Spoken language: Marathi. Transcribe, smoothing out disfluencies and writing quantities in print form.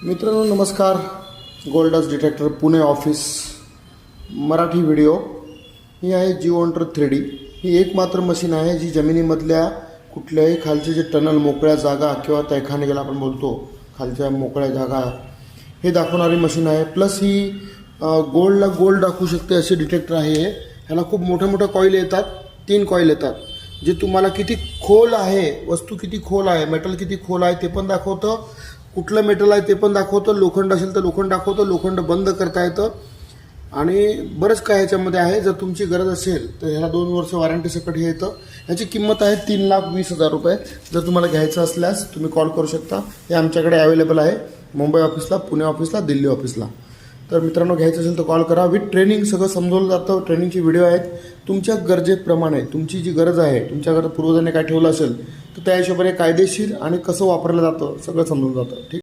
मित्रांनो नमस्कार. Golds detector Pune office Marathi video. ही आहे जिओंटर 3D. ही एकमात्र मशीन आहे जी जमिनीमधल्या कुठल्याही खालचे जे टनल मोकळ्या जागा किंवा तहखाने ज्याला आपण बोलतो खालच्या मोकळ्या जागा हे दाखवणारी मशीन आहे. प्लस ही गोल्डला गोल्ड दाखवू शकते असे डिटेक्टर आहे. ह्याला खूप मोठ्या मोठ्या कॉईल येतात, 3 कॉईल येतात जे तुम्हाला किती खोल आहे, वस्तू किती खोल आहे, मेटल किती खोल आहे ते पण दाखवतं, कुठलं मेटल आहे ते पण दाखवतं, लोखंड असेल तर लोखंड दाखवतं, लोखंड बंद करता येतं आणि बरंच काय ह्याच्यामध्ये आहे. जर तुमची गरज असेल तर ह्याला 2 वर्ष वॉरंटी सकट हे येतं. ह्याची किंमत आहे 3,20,000 रुपये. जर तुम्हाला घ्यायचं असल्यास तुम्ही कॉल करू शकता. हे आमच्याकडे अवेलेबल आहे मुंबई ऑफिसला, पुणे ऑफिसला, दिल्ली ऑफिसला. तर मित्रांनो घ्यायचं असेल तर कॉल करा. विथ ट्रेनिंग सगळं समजवलं जातं. ट्रेनिंगचे व्हिडिओ आहेत. तुमच्या गरजेप्रमाणे तुमची जी गरज आहे, तुमच्याकडे पूर्वजांनी काय ठेवलं असेल तर त्या हिशोबाने कायदेशीर आणि कसं वापरलं जातं सगळं समजून जातं. ठीक.